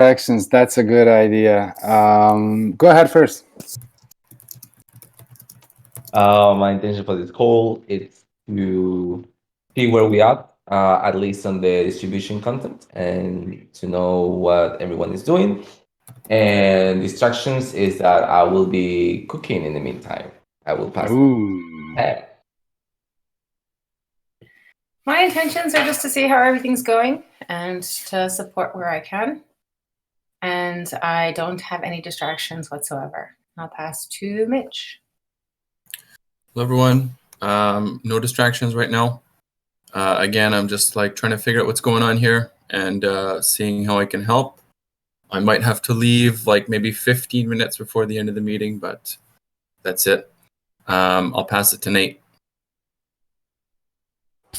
distractions. That's a good idea. Go ahead first. My intention for this call is to see where we are, at least on the distribution content, and to know what everyone is doing. And distractions is that I will be cooking in the meantime. I will pass. Ooh. My intentions are just to see how everything's going and to support where I can. And I don't have any distractions whatsoever. I'll pass to Mitch. Hello, everyone. No distractions right now. Again, I'm just like trying to figure out what's going on here and seeing how I can help. I might have to leave like maybe 15 minutes before the end of the meeting, but that's it. I'll pass it to Nate.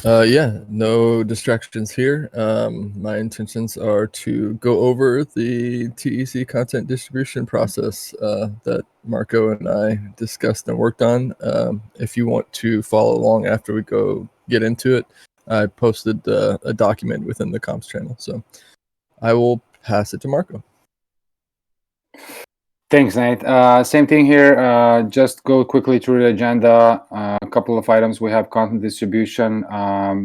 Yeah, no distractions here. My intentions are to go over the TEC content distribution process that Marco and I discussed and worked on. If you want to follow along after we get into it, I posted a document within the comms channel. So I will pass it to Marco. Thanks, Nate. Same thing here. Just go quickly through the agenda. A couple of items. We have content distribution.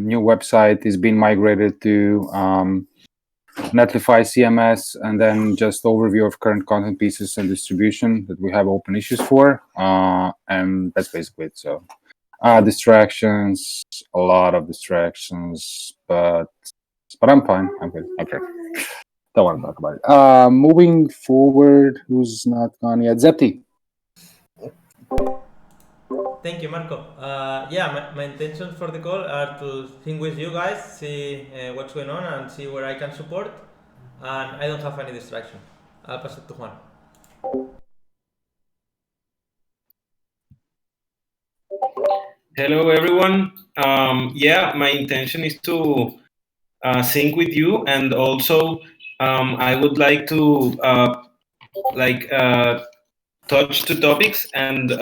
New website is being migrated to Netlify CMS, and then just overview of current content pieces and distribution that we have open issues for. And that's basically it. So distractions, a lot of distractions, but I'm fine. I'm good. Okay. Don't want to talk about it. Moving forward, who's not gone yet? Zepti. Thank you, Marco. Yeah, my intentions for the call are to think with you guys, see what's going on, and see where I can support. And I don't have any distraction. I'll pass it to Juan. Hello, everyone. Yeah, my intention is to sync with you, and also I would like to touch two topics, and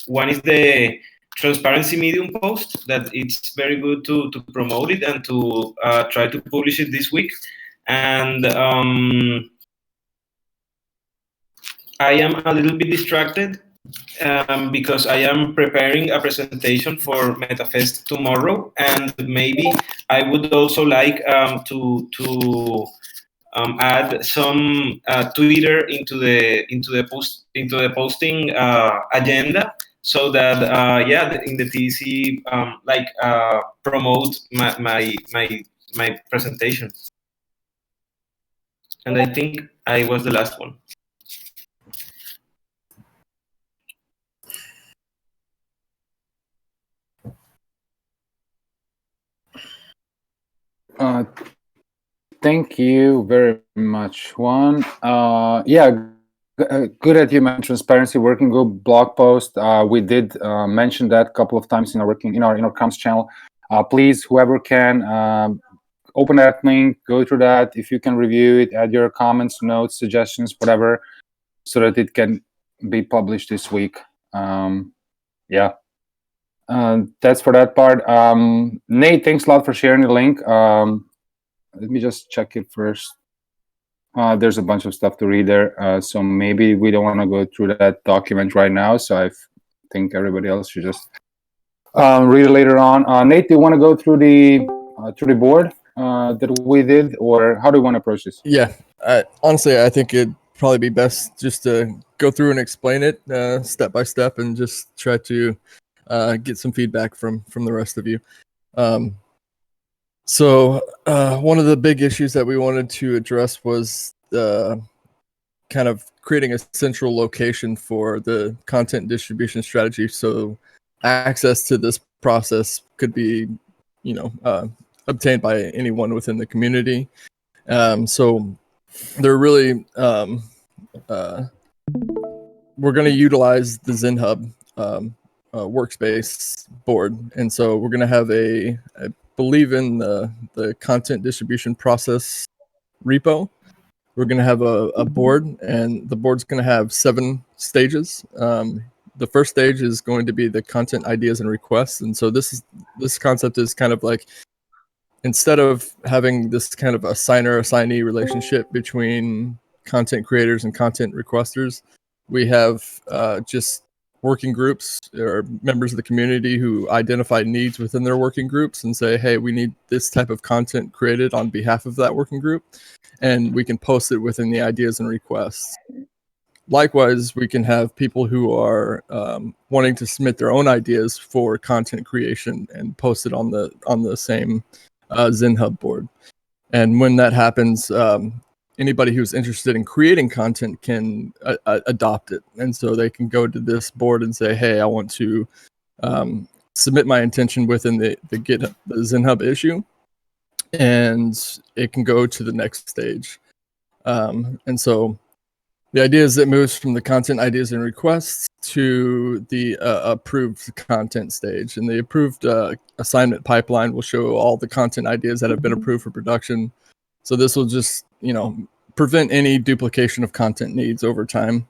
one is the transparency medium post that it's very good to promote it and to try to publish it this week. And I am a little bit distracted because I am preparing a presentation for MetaFest tomorrow, and maybe I would also like to add some Twitter into the posting agenda, so that in the TC promote my presentation. And I think I was the last one. Thank you very much, Juan. Yeah, good that you mentioned transparency working group blog post. We did mention that a couple of times in our comms channel. Please, whoever can, open that link, go through that. If you can review it, add your comments, notes, suggestions, whatever, so that it can be published this week. Yeah. That's for that part. Nate, thanks a lot for sharing the link. Let me just check it first. There's a bunch of stuff to read there, so maybe we don't want to go through that document right now. So I think everybody else should just read it later on. Nate, do you want to go through the board that we did, or how do you want to approach this? Yeah, honestly, I think it'd probably be best just to go through and explain it step by step, and just try to get some feedback from the rest of you. So one of the big issues that we wanted to address was kind of creating a central location for the content distribution strategy. So access to this process could be, obtained by anyone within the community. So they're really, we're going to utilize the ZenHub workspace board. And so we're going to have I believe in the content distribution process repo. We're going to have a board, and the board's going to have 7 stages. The first stage is going to be the content ideas and requests. And so this concept is kind of like instead of having this kind of assigner-assignee relationship between content creators and content requesters, we have just working groups or members of the community who identify needs within their working groups and say, hey, we need this type of content created on behalf of that working group, and we can post it within the ideas and requests. Likewise, we can have people who are wanting to submit their own ideas for content creation and post it on the same ZenHub board. And when that happens, anybody who's interested in creating content can adopt it. And so they can go to this board and say, hey, I want to submit my intention within the ZenHub issue, and it can go to the next stage. And so the idea is it moves from the content ideas and requests to the approved content stage. And the approved assignment pipeline will show all the content ideas that have been approved for production. So this will just, prevent any duplication of content needs over time.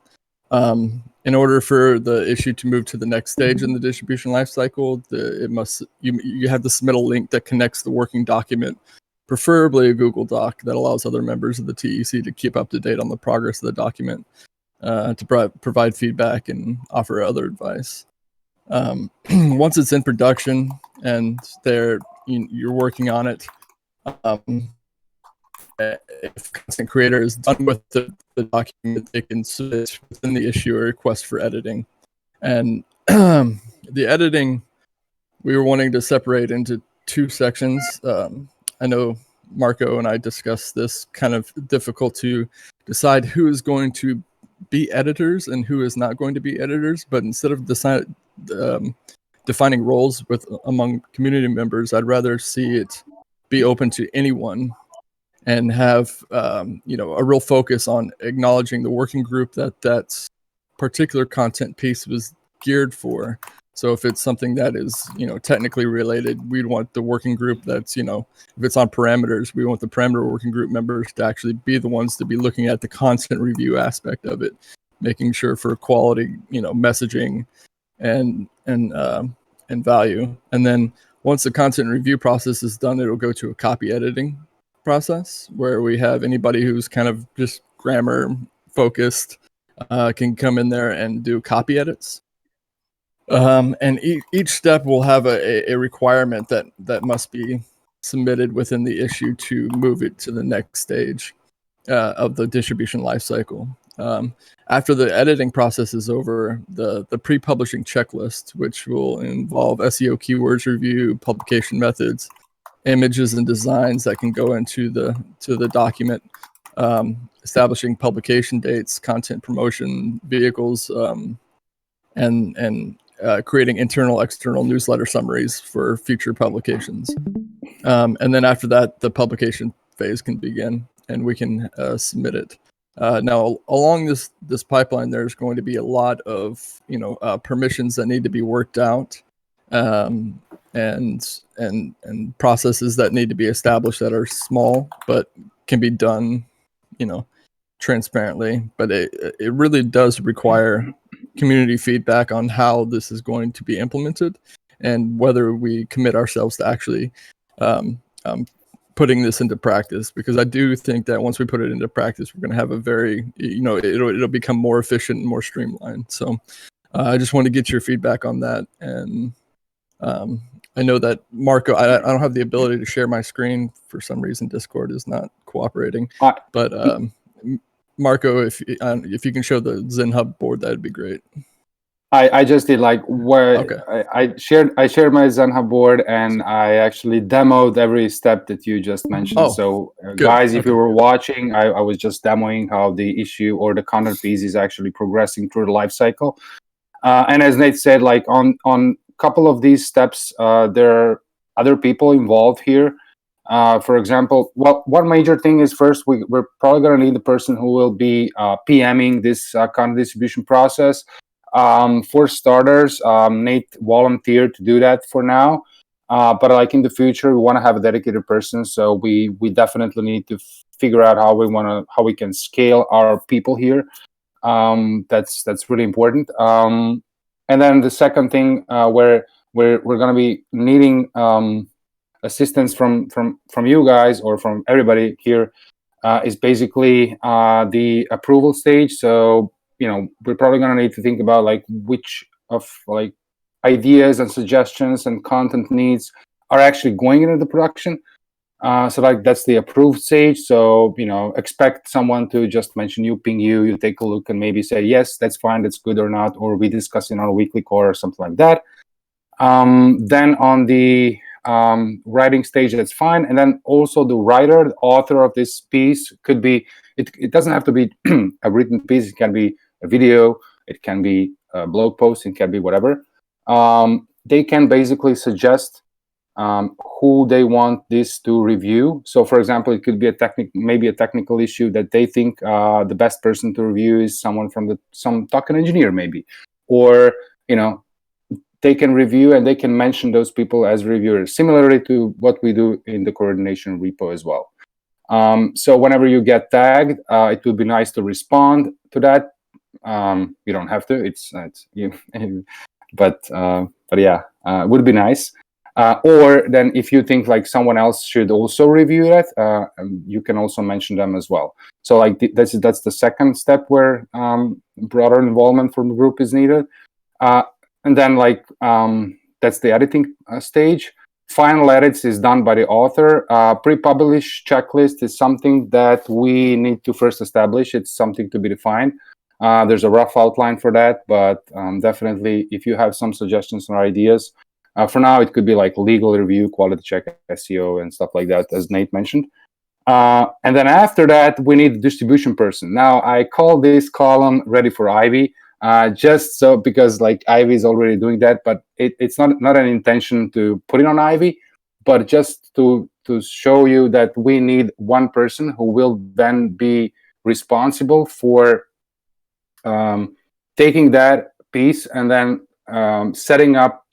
In order for the issue to move to the next stage in the distribution lifecycle, you have to submit a link that connects the working document, preferably a Google Doc that allows other members of the TEC to keep up to date on the progress of the document, to provide feedback and offer other advice. Once it's in production and you're working on it, if content creator is done with the document, they can submit within the issue a request for editing. And the editing, we were wanting to separate into two sections. I know Marco and I discussed this, kind of difficult to decide who is going to be editors and who is not going to be editors. But instead of defining roles among community members, I'd rather see it be open to anyone and have a real focus on acknowledging the working group that particular content piece was geared for. So if it's something that is, technically related, we'd want the working group that's, if it's on parameters, we want the parameter working group members to actually be the ones to be looking at the content review aspect of it, making sure for quality, messaging and value. And then once the content review process is done, it'll go to a copy editing process where we have anybody who's kind of just grammar focused can come in there and do copy edits. And each step will have a requirement that must be submitted within the issue to move it to the next stage of the distribution lifecycle. After the editing process is over, the pre-publishing checklist, which will involve SEO keywords review, publication methods, images and designs that can go into the document, establishing publication dates, content promotion vehicles, and creating internal, external newsletter summaries for future publications. And then after that, the publication phase can begin, and we can submit it. Now, along this pipeline, there's going to be a lot of permissions that need to be worked out, and processes that need to be established that are small but can be done, transparently. But it really does require community feedback on how this is going to be implemented and whether we commit ourselves to actually putting this into practice, because I do think that once we put it into practice, we're going to have a very, it'll become more efficient and more streamlined. So I just want to get your feedback on that. And I know that Marco, I don't have the ability to share my screen for some reason. Discord is not cooperating, but Marco, if you can show the ZenHub board, that'd be great. I just did Okay. I shared my ZenHub board, and I actually demoed every step that you just mentioned. Oh, so good. guys, if Okay. you were watching, I was just demoing how the issue or the content piece is actually progressing through the life cycle. And as Nate said, on a couple of these steps, there are other people involved here. For example, one major thing is first, we're probably going to need the person who will be PMing this content distribution process. For starters, Nate volunteered to do that for now, but in the future, we want to have a dedicated person. So we definitely need to figure out how we can scale our people here. That's really important. And then the second thing, where we're going to be needing assistance from you guys or from everybody here is basically the approval stage. So we're probably going to need to think about like which of like ideas and suggestions and content needs are actually going into the production. So like that's the approved stage. So expect someone to just mention you, ping you, you take a look and maybe say yes, that's fine, that's good or not, or we discuss it on a weekly call or something like that. Then on the writing stage, that's fine. And then also the writer, the author of this piece could be, it doesn't have to be a written piece. It can be a video, it can be a blog post, it can be whatever. They can basically suggest who they want this to review. So for example, it could be maybe a technical issue that they think the best person to review is someone from some token engineer maybe, or they can review and they can mention those people as reviewers, similarly to what we do in the coordination repo as well. So whenever you get tagged, it would be nice to respond to that. You don't have to. It's you, but yeah, it would be nice. Or then if you think like someone else should also review that, you can also mention them as well. So like that's the second step where broader involvement from the group is needed. And then like that's the editing stage. Final edits is done by the author. Pre-publish checklist is something that we need to first establish. It's something to be defined. There's a rough outline for that, but definitely if you have some suggestions or ideas, for now it could be like legal review, quality check, SEO, and stuff like that, as Nate mentioned. And then after that, we need a distribution person. Now I call this column ready for Ivy. Just so because like Ivy is already doing that, but it's not an intention to put it on Ivy, but just to show you that we need one person who will then be responsible for taking that piece and then setting up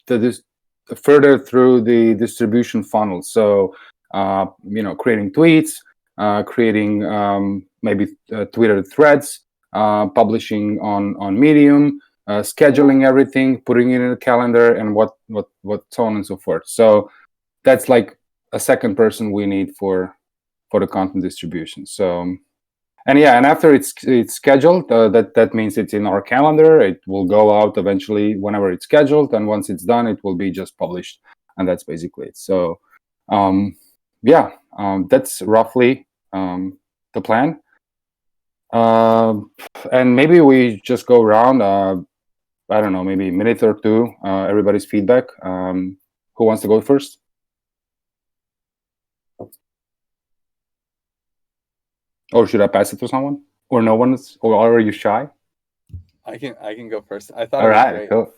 further through the distribution funnel. So creating tweets, creating maybe Twitter threads, publishing on Medium, scheduling everything, putting it in the calendar, and what so on and so forth. So that's like a second person we need for the content distribution. So and after it's scheduled, that means it's in our calendar. It will go out eventually whenever it's scheduled, and once it's done, it will be just published, and that's basically it. So that's roughly the plan. And maybe we just go around, I don't know, maybe a minute or two, everybody's feedback. Who wants to go first? Or should I pass it to someone? Or no one's? Or are you shy? I can go first. I thought All it was right, great. cool.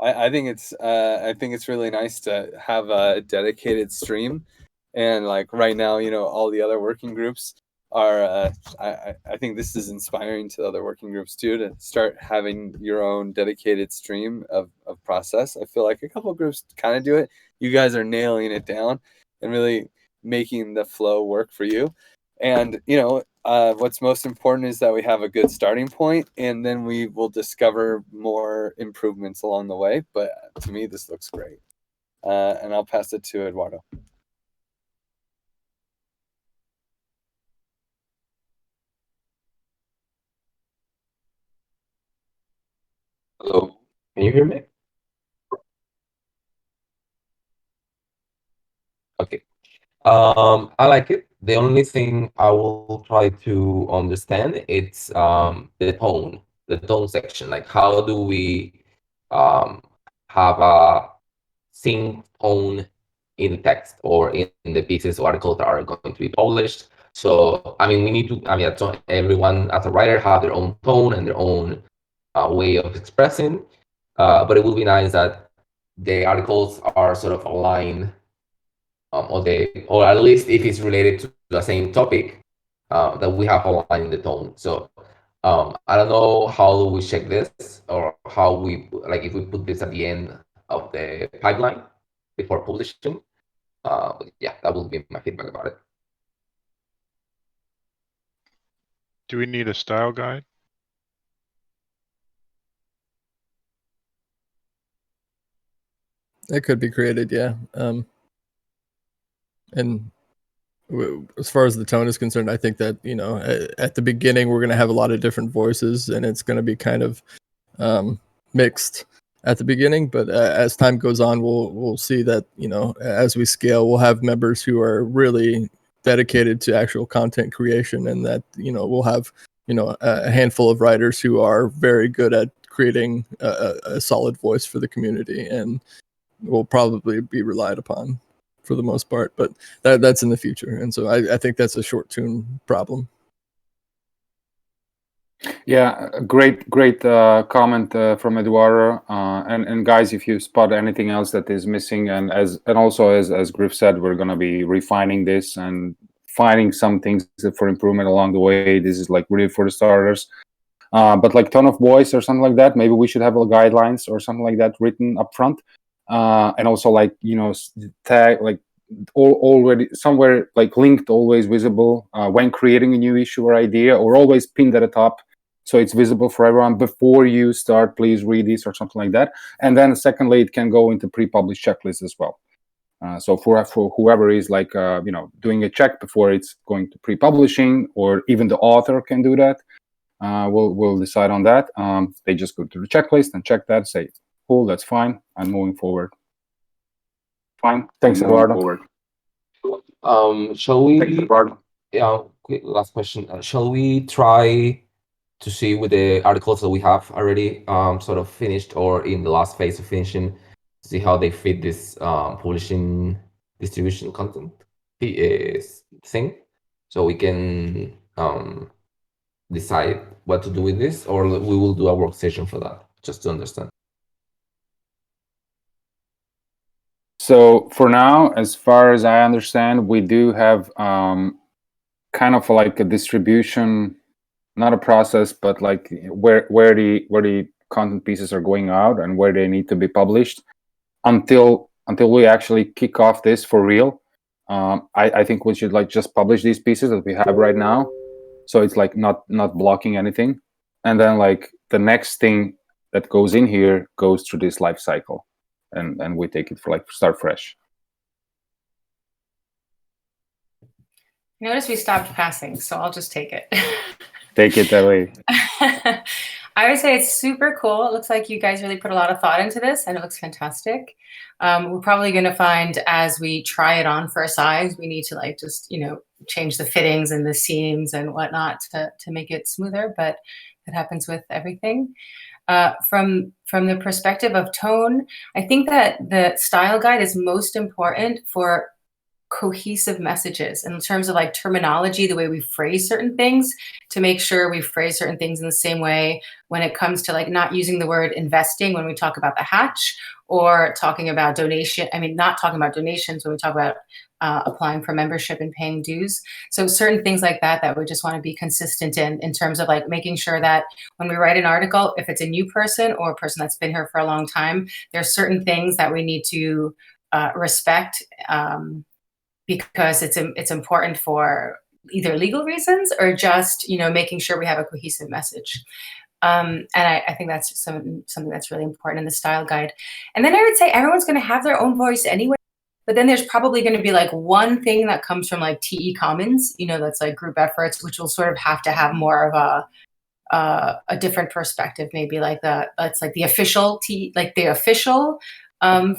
I think it's really nice to have a dedicated stream, and like right now, all the other working groups are. I think this is inspiring to other working groups too, to start having your own dedicated stream of process. I feel like a couple of groups kind of do it. You guys are nailing it down and really making the flow work for you. And what's most important is that we have a good starting point, and then we will discover more improvements along the way. But to me, this looks great. And I'll pass it to Eduardo. Hello, can you hear me? Okay. I like it. The only thing I will try to understand it's the tone section. Like, how do we have a sync tone in text or in the pieces or articles that are going to be published? So, I mean, we need to. I mean, everyone as a writer have their own tone and their own way of expressing. But it will be nice that the articles are sort of aligned. Or at least if it's related to the same topic, that we have aligned in the tone. So I don't know how do we check this, or how we like if we put this at the end of the pipeline before publishing. But yeah, that will be my feedback about it. Do we need a style guide? It could be created, yeah. And as far as the tone is concerned, I think that, you know, at the beginning, we're going to have a lot of different voices and it's going to be kind of mixed at the beginning. But as time goes on, we'll see that, you know, as we scale, we'll have members who are really dedicated to actual content creation, and that, you know, we'll have, you know, a handful of writers who are very good at creating a solid voice for the community, and will probably be relied upon for the most part. But that's in the future, and so I think that's a short-term problem. Yeah, great comment from Eduardo. And guys, if you spot anything else that is missing, and also as Griff said, we're gonna be refining this and finding some things for improvement along the way. This is like really for the starters. But like tone of voice or something like that, maybe we should have guidelines or something like that written up front. And also, like, you know, tag, like, already somewhere like linked, always visible when creating a new issue or idea, or always pinned at the top so it's visible for everyone. Before you start, please read this or something like that. And then secondly, it can go into pre-published checklists as well. So for whoever is like you know, doing a check before it's going to pre-publishing, or even the author can do that. We'll decide on that. They just go to the checklist and check that, say, cool, that's fine, I'm moving forward. Fine. Thanks, Eduardo. Shall we? Thanks, Eduardo. Yeah. Quick last question. Shall we try to see with the articles that we have already sort of finished or in the last phase of finishing, see how they fit this publishing distribution content thing, so we can decide what to do with this, or we will do a workstation for that, just to understand. So for now, as far as I understand, we do have kind of like a distribution, not a process, but like where the content pieces are going out and where they need to be published until we actually kick off this for real. I think we should like just publish these pieces that we have right now, so it's like not blocking anything, and then like the next thing that goes in here goes through this life cycle, and we take it for like start fresh. Notice we stopped passing, so I'll just take it. Take it that way. I would say it's super cool. It looks like you guys really put a lot of thought into this, and it looks fantastic. We're probably going to find, as we try it on for a size, we need to like just, you know, change the fittings and the seams and whatnot to make it smoother, but that happens with everything. From the perspective of tone, I think that the style guide is most important for cohesive messages in terms of like terminology, the way we phrase certain things, to make sure we phrase certain things in the same way when it comes to like not using the word investing when we talk about the hatch, or talking about donation. I mean, not talking about donations when we talk about applying for membership and paying dues. So certain things like that we just want to be consistent in terms of like making sure that when we write an article, if it's a new person or a person that's been here for a long time, there's certain things that we need to respect, because it's important for either legal reasons or just, you know, making sure we have a cohesive message. And I think that's something that's really important in the style guide. And then I would say everyone's going to have their own voice anyway, but then there's probably going to be like one thing that comes from like TE Commons, you know, that's like group efforts, which will sort of have to have more of a different perspective, maybe like it's like the official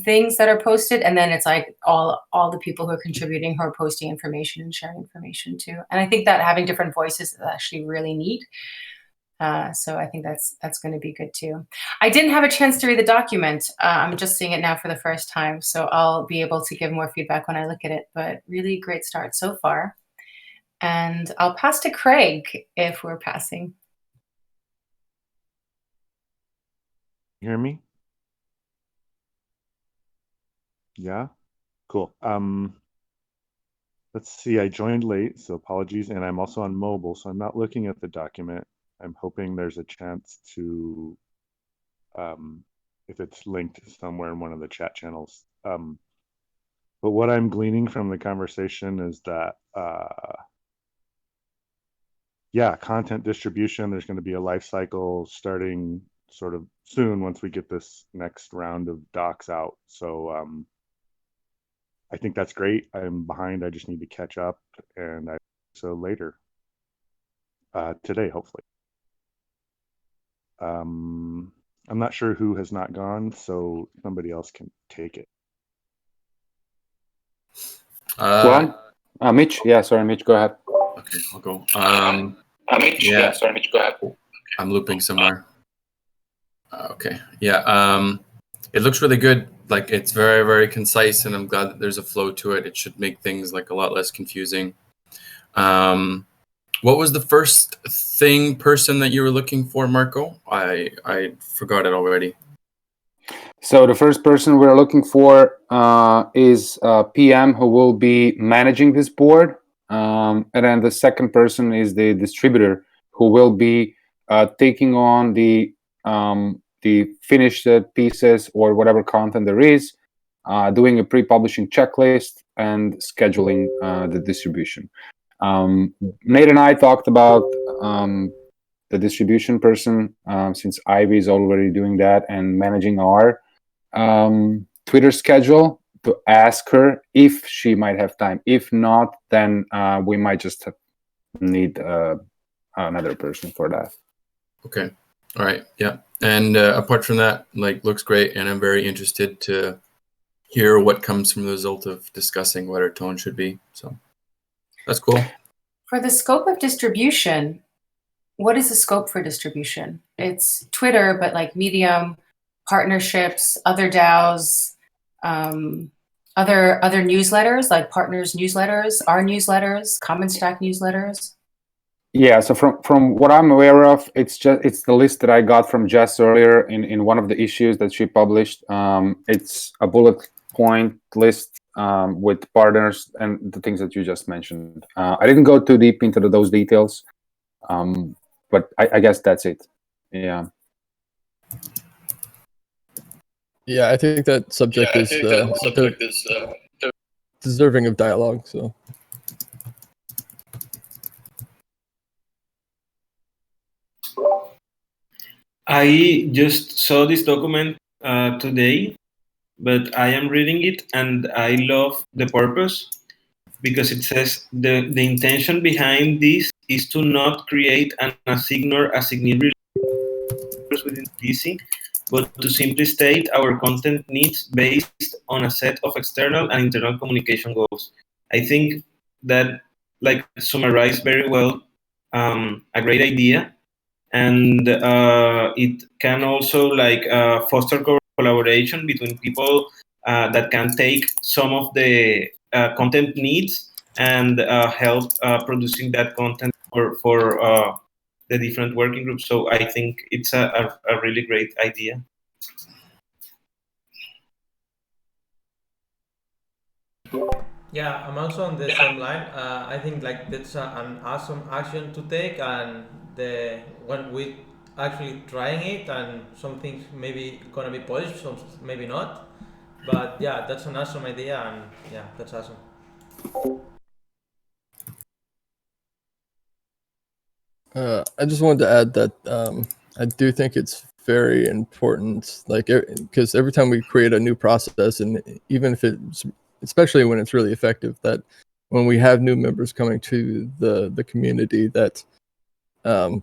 things that are posted, and then it's like all the people who are contributing, who are posting information and sharing information too. And I think that having different voices is actually really neat. So I think that's going to be good too. I didn't have a chance to read the document. I'm just seeing it now for the first time, so I'll be able to give more feedback when I look at it. But really great start so far. And I'll pass to Craig if we're passing. Hear me? Yeah, cool. Let's see, I joined late, so apologies, and I'm also on mobile, so I'm not looking at the document. I'm hoping there's a chance to, if it's linked somewhere in one of the chat channels. But what I'm gleaning from the conversation is that, yeah, content distribution, there's going to be a life cycle starting sort of soon once we get this next round of docs out. So I think that's great. I'm behind. I just need to catch up, and so later today, hopefully. I'm not sure who has not gone, so somebody else can take it. Mitch. Yeah, sorry, Mitch. Go ahead. Okay, I'll go. Mitch. Yeah, sorry, Mitch. Go ahead. I'm looping somewhere. Okay. Yeah. It looks really good. Like, it's very, very concise, and I'm glad that there's a flow to it. It should make things like a lot less confusing. What was the first person that you were looking for, Marco? I forgot it already. So the first person we're looking for is PM, who will be managing this board. And then the second person is the distributor, who will be taking on the finished pieces or whatever content there is, doing a pre-publishing checklist, and scheduling the distribution. Nate and I talked about the distribution person, since Ivy is already doing that and managing our Twitter schedule, to ask her if she might have time. If not, then we might just need another person for that. Okay. All right. Yeah. And apart from that, like, looks great, and I'm very interested to hear what comes from the result of discussing what our tone should be. So that's cool. For the scope of distribution, what is the scope for distribution? It's Twitter, but like Medium, partnerships, other DAOs, other newsletters, like partners newsletters, our newsletters, Common Stack newsletters. Yeah, so from what I'm aware of, it's the list that I got from Jess earlier in one of the issues that she published. It's a bullet point list with partners and the things that you just mentioned. I didn't go too deep into those details, but I guess that's it. Yeah. Yeah, I think that subject is deserving of dialogue. So. I just saw this document today, but I am reading it and I love the purpose, because it says the intention behind this is to not create and ignore relations within DC, but to simply state our content needs based on a set of external and internal communication goals. I think that like summarized very well a great idea, and it can also like foster collaboration between people that can take some of the content needs and help producing that content for the different working groups. So I think it's a really great idea. Yeah, I'm also on the same line. I think like that's an awesome action to take, and when we actually trying it, and some things maybe gonna be polished, some maybe not. But yeah, that's an awesome idea, and yeah, that's awesome. I just wanted to add that I do think it's very important, like, because every time we create a new process, and even if it's, especially when it's really effective, that when we have new members coming to the community, that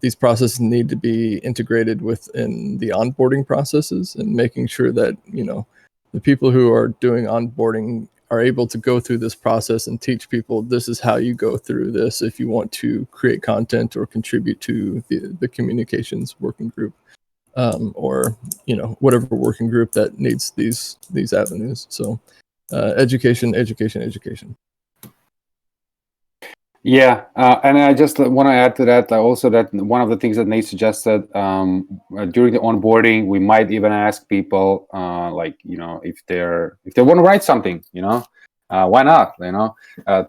these processes need to be integrated within the onboarding processes, and making sure that, you know, the people who are doing onboarding are able to go through this process and teach people, this is how you go through this if you want to create content or contribute to the communications working group, or, you know, whatever working group that needs these avenues. So education. Yeah, and I just want to add to that also that one of the things that Nate suggested during the onboarding, we might even ask people, like, you know, if they want to write something, you know, why not? You know,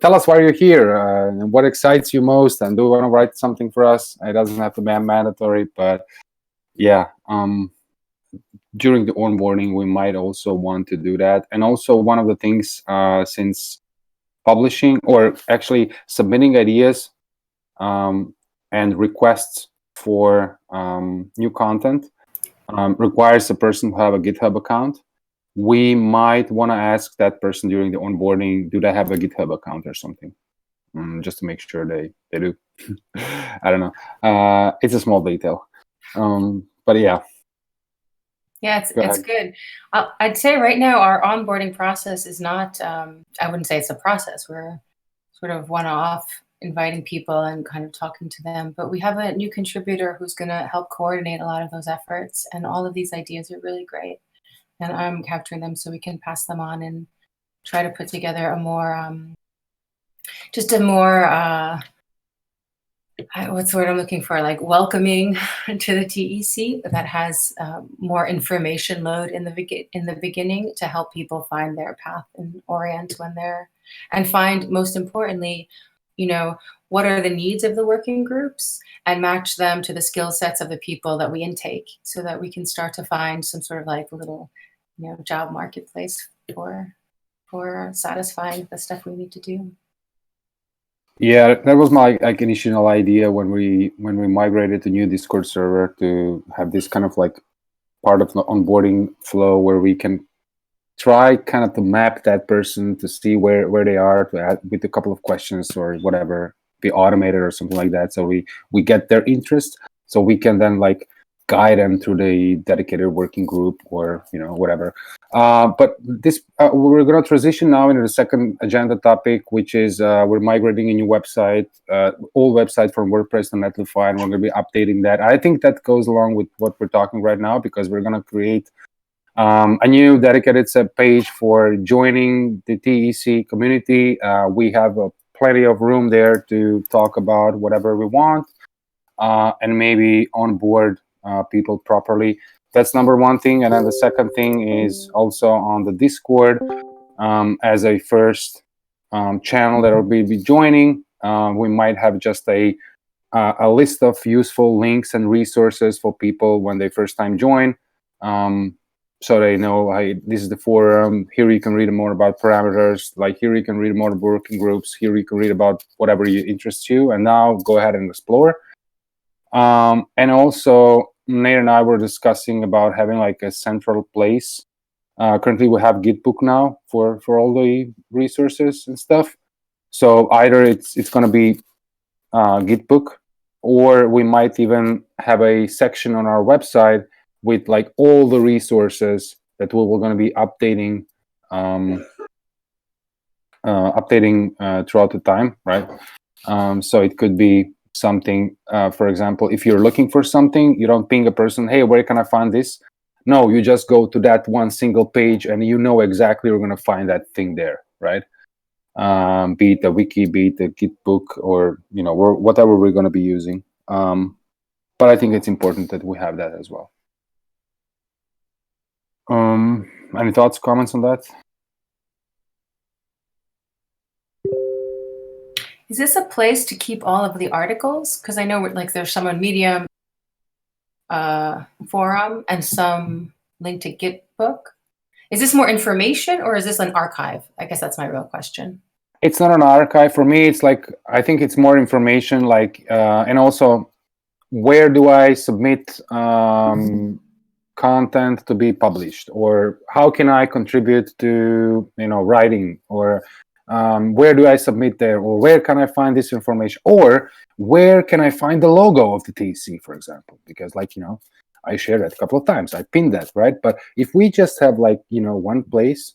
tell us why you're here and what excites you most, and do you want to write something for us? It doesn't have to be mandatory, but yeah, during the onboarding, we might also want to do that. And also one of the things, since publishing or actually submitting ideas and requests for new content requires a person to have a GitHub account. we might want to ask that person during the onboarding, do they have a GitHub account or something? Just to make sure they do. I don't know. It's a small detail. But yeah. Yeah, it's good. I'd say right now our onboarding process is not, I wouldn't say it's a process. We're sort of one-off, inviting people and kind of talking to them. But we have a new contributor who's going to help coordinate a lot of those efforts. And all of these ideas are really great. And I'm capturing them so we can pass them on and try to put together a more, just a more, what's the word I'm looking for? Like welcoming to the TEC that has more information load in the beginning to help people find their path and orient when they're, and find, most importantly, you know, what are the needs of the working groups and match them to the skill sets of the people that we intake so that we can start to find some sort of like little, you know, job marketplace for satisfying the stuff we need to do. Yeah, that was my like initial idea when we migrated to new Discord server to have this kind of like part of the onboarding flow where we can try kind of to map that person to see where they are, to add with a couple of questions or whatever, be automated or something like that. So we get their interest, so we can then like guide them through the dedicated working group or, you know, whatever. But this we're going to transition now into the second agenda topic, which is we're migrating a new website, old website from WordPress to Netlify, and we're going to be updating that. I think that goes along with what we're talking right now, because we're going to create a new dedicated page for joining the TEC community. We have plenty of room there to talk about whatever we want and maybe onboard people properly. That's number one thing. And then the second thing is also on the Discord as a first channel that will be joining. We might have just a list of useful links and resources for people when they first time join. So they know, hey, this is the forum. Here you can read more about parameters. Like here you can read more about working groups. Here you can read about whatever interests you. And now go ahead and explore. And also, Nate and I were discussing about having like a central place. Currently, we have Gitbook now for all the resources and stuff. So either it's going to be Gitbook, or we might even have a section on our website with like all the resources that we're going to be updating throughout the time, right? So it could be something, for example, if you're looking for something, you don't ping a person, hey, where can I find this? No, you just go to that one single page and you know exactly you're going to find that thing there, right? Be it the wiki, be it the Gitbook, or, you know, whatever we're going to be using. But I think it's important that we have that as well. Any thoughts, comments on that? Is this a place to keep all of the articles? Because I know like there's some on Medium forum and some link to Gitbook. Is this more information or is this an archive? I guess that's my real question. It's not an archive. For me, it's like, I think it's more information, like, and also where do I submit content to be published, or how can I contribute to, you know, writing, or where do I submit there, or where can I find this information, or where can I find the logo of the TEC, for example, because, like, you know, I shared that a couple of times, I pinned that, right? But if we just have, like, you know, one place,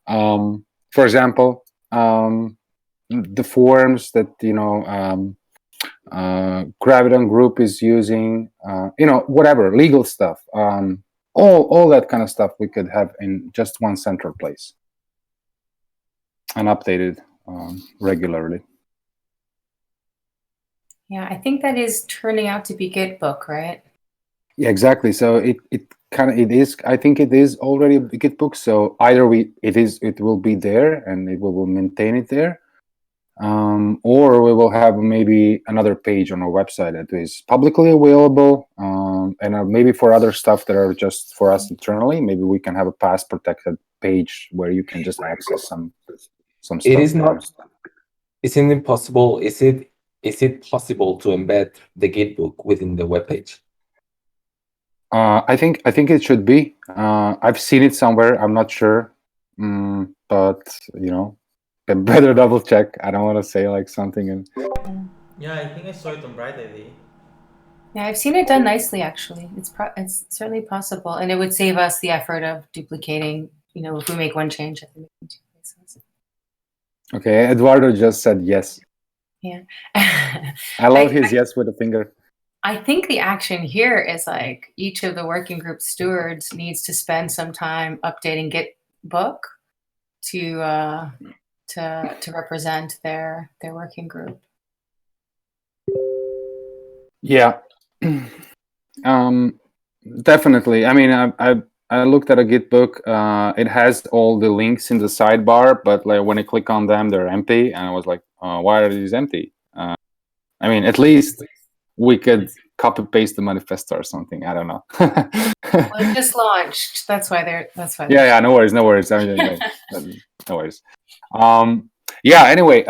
for example, the forums that, you know, Graviton Group is using, you know, whatever, legal stuff, all that kind of stuff we could have in just one central place and updated regularly. Yeah, I think that is turning out to be Gitbook, right? Yeah, exactly. So it is. I think it is already a Gitbook. So either it will be there and it will maintain it there, or we will have maybe another page on our website that is publicly available, and maybe for other stuff that are just for us internally, maybe we can have a pass protected page where you can just access some stuff. It is not. Isn't it possible? Is it possible to embed the Gitbook within the webpage? I think it should be. I've seen it somewhere. I'm not sure, but better double check. I don't want to say like something and. Yeah, I think I saw it on Bright ID. Yeah, I've seen it done nicely, actually. It's certainly possible, and it would save us the effort of duplicating. If we make one change, I think in two places. Okay, Eduardo just said yes. Yeah. I love his yes with a finger. I think the action here is like each of the working group stewards needs to spend some time updating Gitbook to represent their working group. Yeah, definitely. I mean, I looked at a Gitbook. It has all the links in the sidebar, but like when I click on them, they're empty, and I was like, why are these empty? I mean, at least we could copy paste the manifesto or something. I don't know. Well, it just launched. That's why. Yeah. No worries. I mean, no worries. Yeah. Anyway,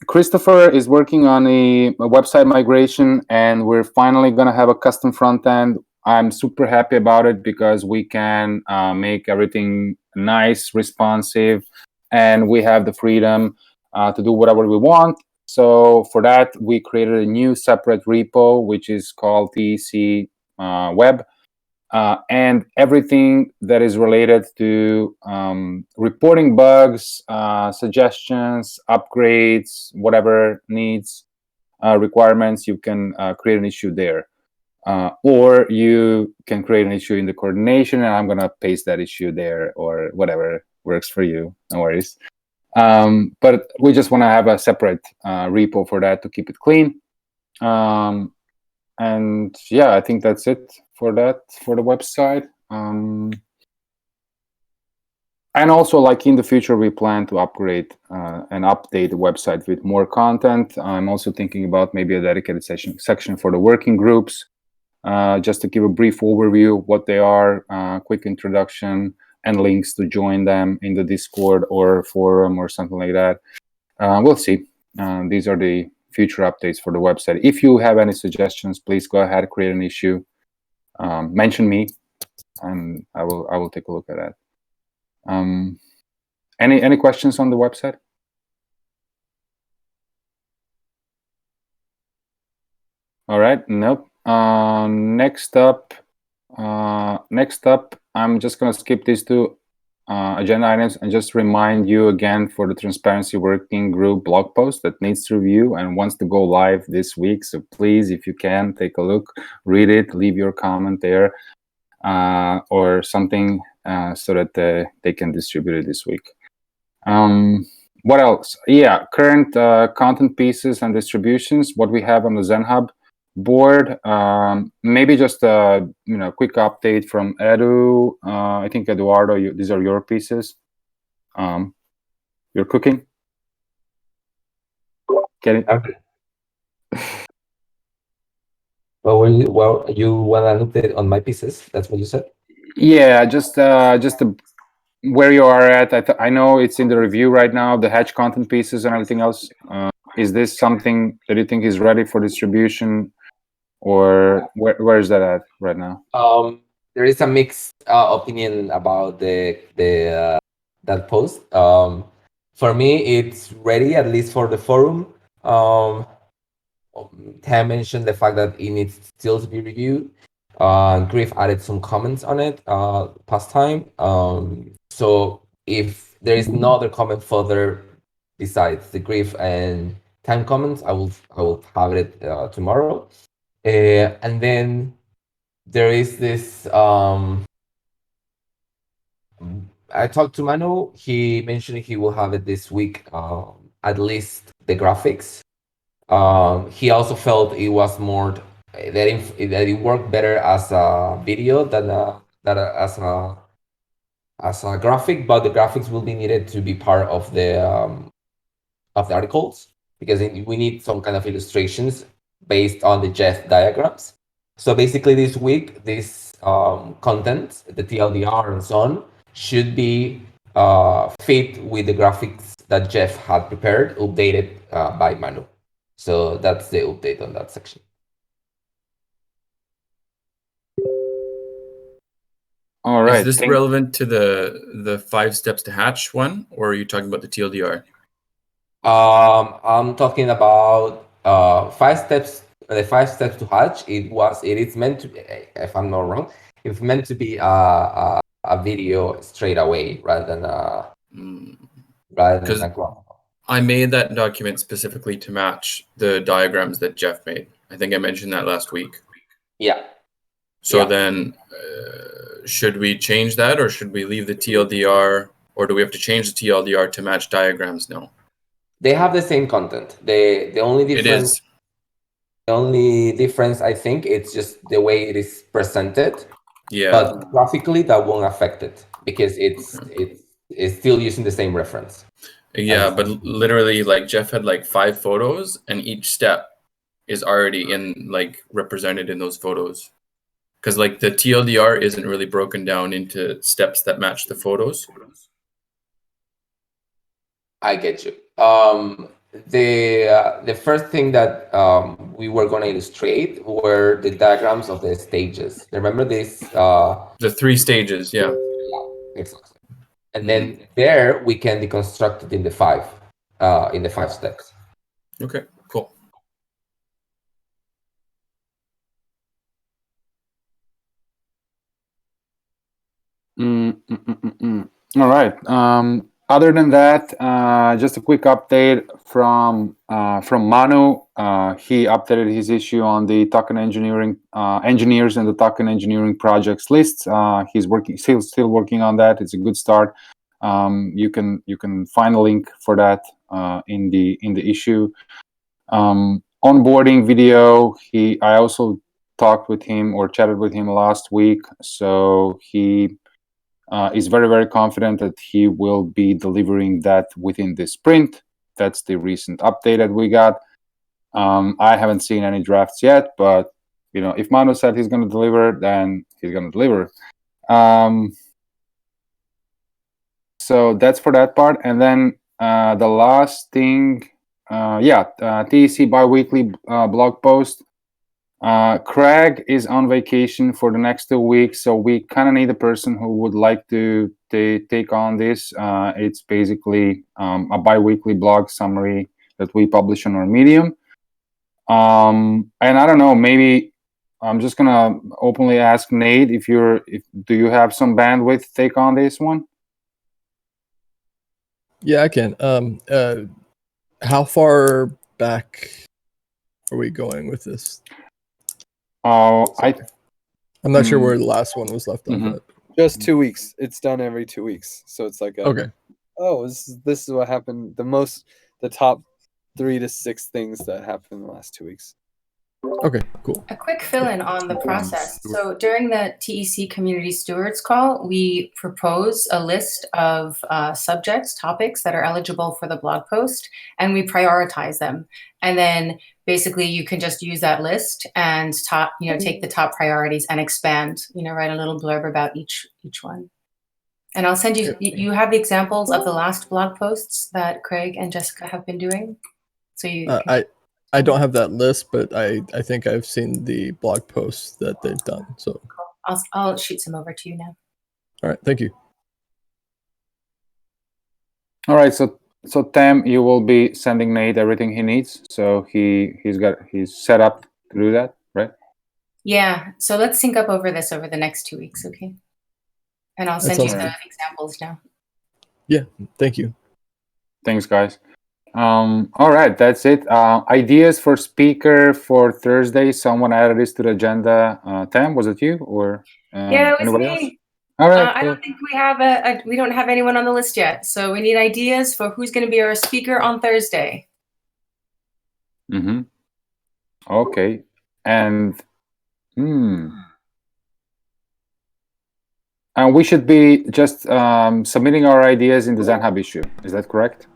Christopher is working on a website migration, and we're finally gonna have a custom front end. I'm super happy about it because we can make everything nice, responsive, and we have the freedom to do whatever we want. So for that, we created a new separate repo, which is called TEC Web. And everything that is related to reporting bugs, suggestions, upgrades, whatever needs, requirements, you can create an issue there. Or you can create an issue in the coordination, and I'm going to paste that issue there, or whatever works for you. No worries. But we just want to have a separate repo for that to keep it clean. And yeah, I think that's it for that, for the website. And also, like in the future, we plan to upgrade and update the website with more content. I'm also thinking about maybe a dedicated section for the working groups, just to give a brief overview of what they are, quick introduction, and links to join them in the Discord or forum or something like that. We'll see. These are the future updates for the website. If you have any suggestions, please go ahead, create an issue, mention me, and I will take a look at that. Any questions on the website? All right. Nope. Next up, I'm just gonna skip these two agenda items and just remind you again for the Transparency Working Group blog post that needs review and wants to go live this week. So please, if you can, take a look, read it, leave your comment there or something so that they can distribute it this week. What else? Yeah, current content pieces and distributions, what we have on the ZenHub board. Maybe just a quick update from Edu. I think Eduardo, these are your pieces. You're cooking. Get it? Okay. Well, you want an update on my pieces? That's what you said. Yeah, just where you are at. I know it's in the review right now, the hatch content pieces and everything else. Is this something that you think is ready for distribution? Or where is that at right now? There is a mixed opinion about that post. For me, it's ready, at least for the forum. Tam mentioned the fact that it needs still to be reviewed. Griff added some comments on it past time. So if there is no other comment further besides the Griff and Tam comments, I will have it tomorrow. And then there is this. I talked to Manu. He mentioned he will have it this week. At least the graphics. He also felt it was more that it worked better as a video than as a graphic, but the graphics will be needed to be part of the articles because we need some kind of illustrations based on the Jeff diagrams. So basically, this week, this content, the TLDR and so on, should be fit with the graphics that Jeff had prepared, updated by Manu. So that's the update on that section. All right. Is this relevant to the 5 steps to hatch one, or are you talking about the TLDR? I'm talking about 5 steps. The 5 steps to hatch. It is meant to be, if I'm not wrong, it's meant to be a video straight away rather than a graph. I made that document specifically to match the diagrams that Jeff made. I think I mentioned that last week. Yeah. So then, should we change that, or should we leave the TLDR, or do we have to change the TLDR to match diagrams now? They have the same content. The only difference. The only difference, I think, it's just the way it is presented. Yeah. But graphically, that won't affect it because it's still using the same reference. Yeah, but literally, like Jeff had like 5 photos, and each step is already represented in those photos. Because like the TLDR isn't really broken down into steps that match the photos. I get you. The first thing that we were going to illustrate were the diagrams of the stages. Remember this? The 3 stages, yeah. Yeah, exactly. And then there we can deconstruct it in the 5 steps. Okay, cool. All right. Other than that, just a quick update from Manu. He updated his issue on the token engineering engineers and the token engineering projects lists. He's still working on that. It's a good start. You can find a link for that in the issue. Onboarding video. I also talked with him or chatted with him last week. So he is very, very confident that he will be delivering that within this sprint. That's the recent update that we got. I haven't seen any drafts yet, but if Manu said he's going to deliver, then he's going to deliver. So that's for that part. And then the last thing, TEC bi-weekly blog post. Craig is on vacation for the next 2 weeks, so we kind of need a person who would like to take on this. It's basically a bi-weekly blog summary that we publish on our Medium. And I don't know, maybe I'm just gonna openly ask Nate do you have some bandwidth to take on this one? Yeah, I can. How far back are we going with this? I'm not sure where the last one was left off at. Just 2 weeks. It's done every 2 weeks, so it's like okay. Oh, this is what happened. The top 3 to 6 things that happened in the last 2 weeks. Okay, cool. A quick fill-in on the process. So during the TEC Community Stewards call, we propose a list of topics that are eligible for the blog post, and we prioritize them. And then basically you can just use that list and take the top priorities and expand, write a little blurb about each one. And I'll send you have the examples of the last blog posts that Craig and Jessica have been doing. So I don't have that list, but I think I've seen the blog posts that they've done. So I'll shoot some over to you now. All right, thank you. All right, so Tam, you will be sending Nate everything he needs. So he's set up to do that, right? Yeah. So let's sync up over this over the next 2 weeks, okay? And I'll send you the examples now. Yeah, thank you. Thanks, guys. All right, that's it. Ideas for speaker for Thursday. Someone added this to the agenda. Tam, was it you or yeah, it was anybody me. else? All right. I don't think we don't have anyone on the list yet. So we need ideas for who's going to be our speaker on Thursday. Okay. And we should be just submitting our ideas in the ZenHub issue. Is that correct?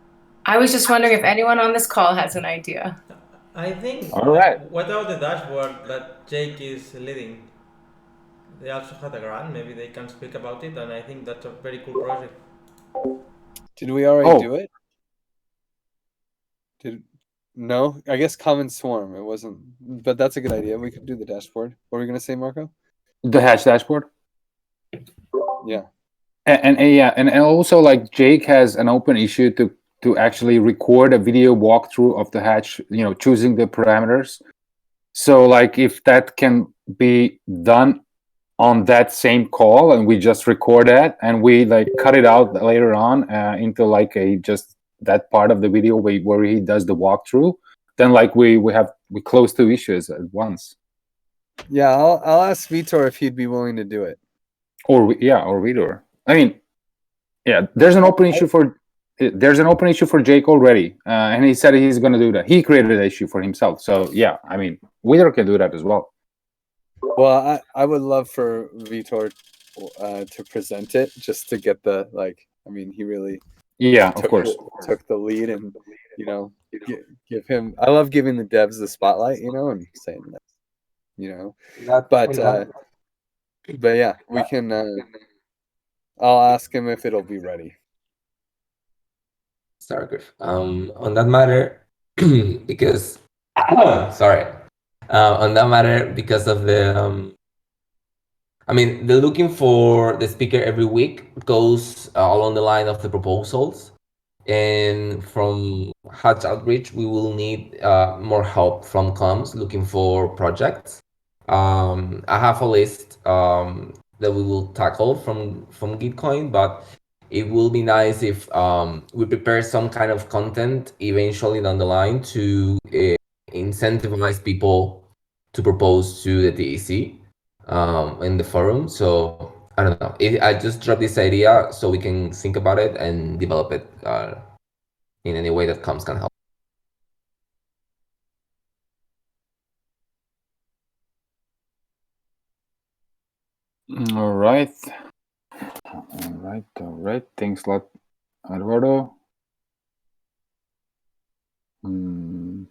I was just wondering if anyone on this call has an idea. I think. All right. What about the dashboard that Jake is leading? They also had a grant. Maybe they can speak about it, and I think that's a very cool project. Did we already do it? No, I guess Common Swarm. It wasn't, but that's a good idea. We could do the dashboard. What were we gonna say, Marco? The hatch dashboard. Yeah. And also like Jake has an open issue to actually record a video walkthrough of the hatch, choosing the parameters. So like if that can be done on that same call and we just record that and we like cut it out later on into like just that part of the video where he does the walkthrough, then like we close two issues at once. Yeah, I'll ask Vitor if he'd be willing to do it. Or Vitor. I mean, yeah, there's an open issue for Jake already, and he said he's going to do that. He created an issue for himself, so yeah. I mean, Vitor can do that as well. Well, I would love for Vitor to present it just to get the I mean, he really of course took the lead, and give him. I love giving the devs the spotlight, and saying that, but yeah, we can. I'll ask him if it'll be ready. Sorry, Griff. On that matter, because sorry, on that matter, because of the I mean, the looking for the speaker every week goes along the line of the proposals, and from Hatch Outreach, we will need more help from comms looking for projects. I have a list that we will tackle from Gitcoin, but it will be nice if we prepare some kind of content eventually down the line to incentivize people to propose to the TEC in the forum. So I don't know. I just dropped this idea so we can think about it and develop it in any way that comms can help. All right. Thanks a lot, Eduardo. Do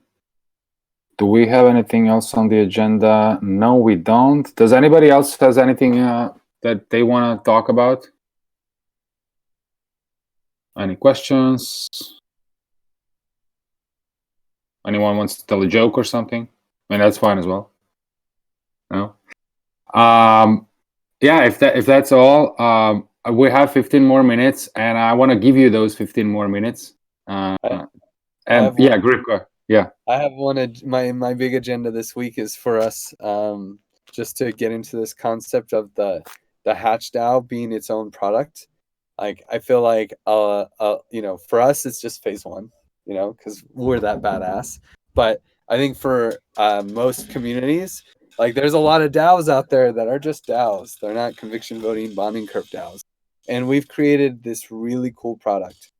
we have anything else on the agenda? No, we don't. Does anybody else has anything that they want to talk about? Any questions? Anyone wants to tell a joke or something? I mean, that's fine as well. No. Yeah, if that's all, we have 15 more minutes, and I want to give you those 15 more minutes. Gripka. Yeah. I have my big agenda this week is for us just to get into this concept of the Hatch DAO being its own product. Like I feel like for us it's just phase one, because we're that badass. But I think for most communities, like there's a lot of DAOs out there that are just DAOs. They're not conviction voting bonding curve DAOs. And we've created this really cool product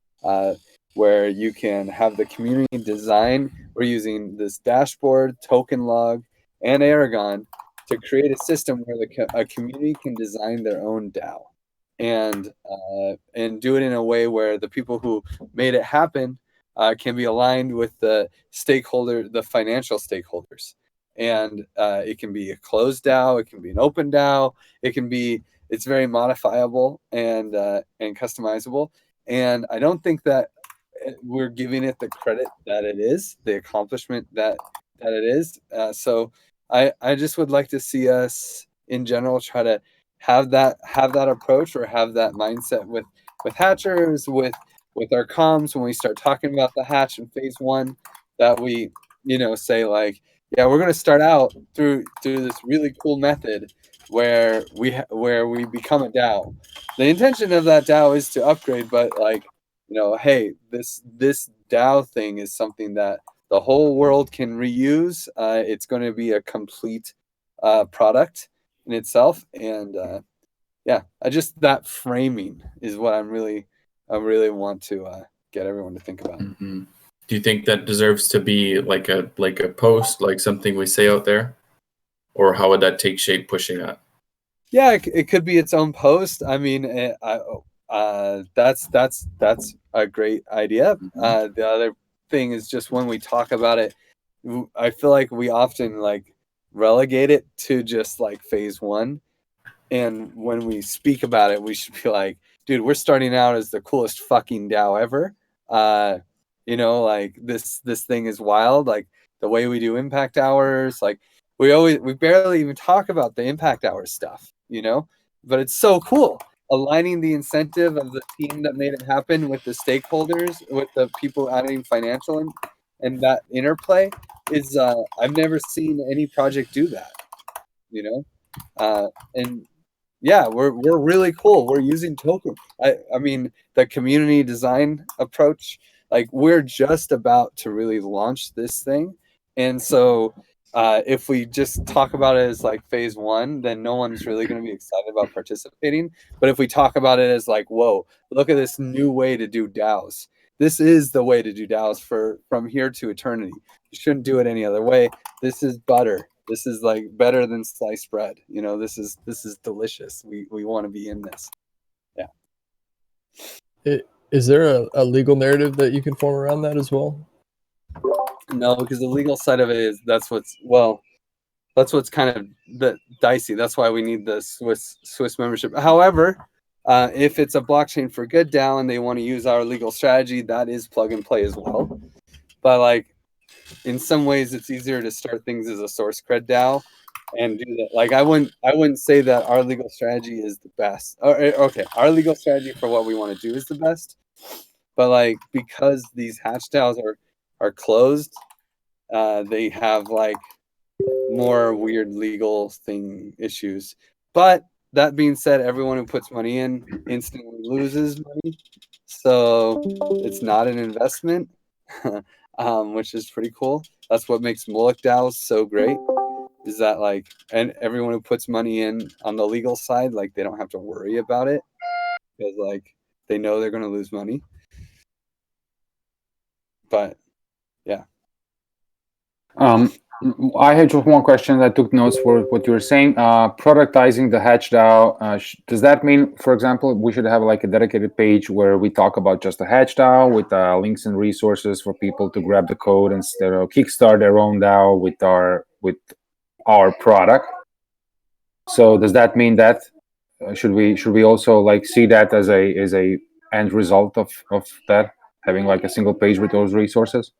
where you can have the community design. We're using this dashboard, token log, and Aragon to create a system where a community can design their own DAO and do it in a way where the people who made it happen can be aligned with the financial stakeholders. And it can be a closed DAO, it can be an open DAO, it's very modifiable and customizable. And I don't think that we're giving it the credit that it is, the accomplishment that it is. So I just would like to see us in general try to have that approach or have that mindset with hatchers, with our comms when we start talking about the hatch in phase one, that we say like, yeah, we're going to start out through this really cool method where we become a DAO. The intention of that DAO is to upgrade, but like, hey, this DAO thing is something that the whole world can reuse. It's going to be a complete product in itself, and I just that framing is what I really want to get everyone to think about. Mm-hmm. Do you think that deserves to be like a post, like something we say out there, or how would that take shape pushing that? Yeah, it could be its own post. I mean, that's a great idea. The other thing is just when we talk about it, I feel like we often like relegate it to just like phase one. And when we speak about it, we should be like, dude, we're starting out as the coolest fucking DAO ever. Like this thing is wild. Like the way we do impact hours, like we barely even talk about the impact hours stuff, but it's so cool. aligning the incentive of the team that made it happen with the stakeholders, with the people adding financial and that interplay is I've never seen any project do that, you know. And yeah, we're really cool. We're using token. I mean, the community design approach, like we're just about to really launch this thing. And so if we just talk about it as like phase one, then no one's really going to be excited about participating. But if we talk about it as like, whoa, look at this new way to do DAOs. This is the way to do DAOs from here to eternity. You shouldn't do it any other way. This is butter. This is like better than sliced bread. You know, this is delicious. We want to be in this. Yeah. Is there a legal narrative that you can form around that as well? No, because the legal side of it is that's what's kind of the dicey. That's why we need the Swiss membership. However, if it's a blockchain for good DAO and they want to use our legal strategy, that is plug and play as well. But like in some ways, it's easier to start things as a source cred DAO and do that. Like I wouldn't say that our legal strategy is the best. Okay, our legal strategy for what we want to do is the best. But like because these hatch DAOs are closed, they have like more weird legal thing issues. But that being said, everyone who puts money in instantly loses money, so it's not an investment, which is pretty cool. That's what makes Moloch DAOs so great, is that like, and everyone who puts money in on the legal side, like they don't have to worry about it because like they know they're going to lose money. But yeah. I had just one question. I took notes for what you were saying. Productizing the hatch DAO. Does that mean, for example, we should have like a dedicated page where we talk about just the hatch DAO with links and resources for people to grab the code instead of kickstart their own DAO with our product? So does that mean that should we also like see that as a end result of that, having like a single page with those resources?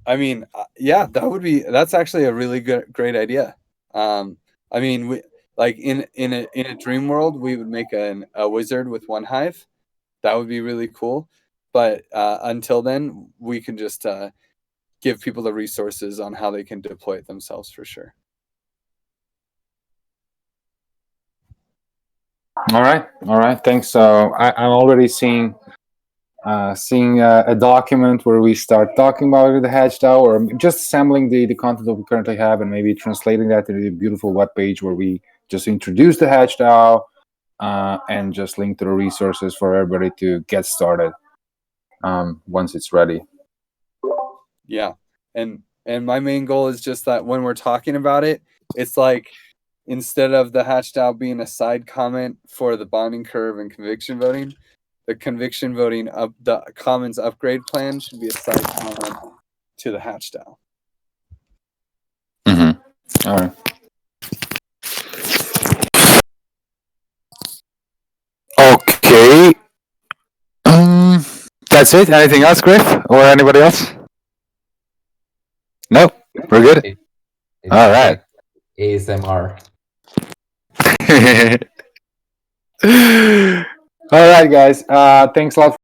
I mean, yeah, that's actually a really great idea. I mean, we like in a dream world, we would make a wizard with one hive. That would be really cool. But until then, we can just give people the resources on how they can deploy it themselves for sure. All right. Thanks. So I'm already seeing a document where we start talking about the hatch DAO, or just assembling the content that we currently have and maybe translating that into a beautiful web page where we just introduce the hatch DAO and just link to the resources for everybody to get started once it's ready. Yeah, and my main goal is just that when we're talking about it, it's like instead of the hatch DAO being a side comment for the bonding curve and conviction voting, the conviction voting of the commons upgrade plan should be a side comment to the hatch DAO. Mm-hmm. All right. Okay. That's it. Anything else, Griff, or anybody else? No, we're good. It's All right. like ASMR. All right, guys. Thanks a lot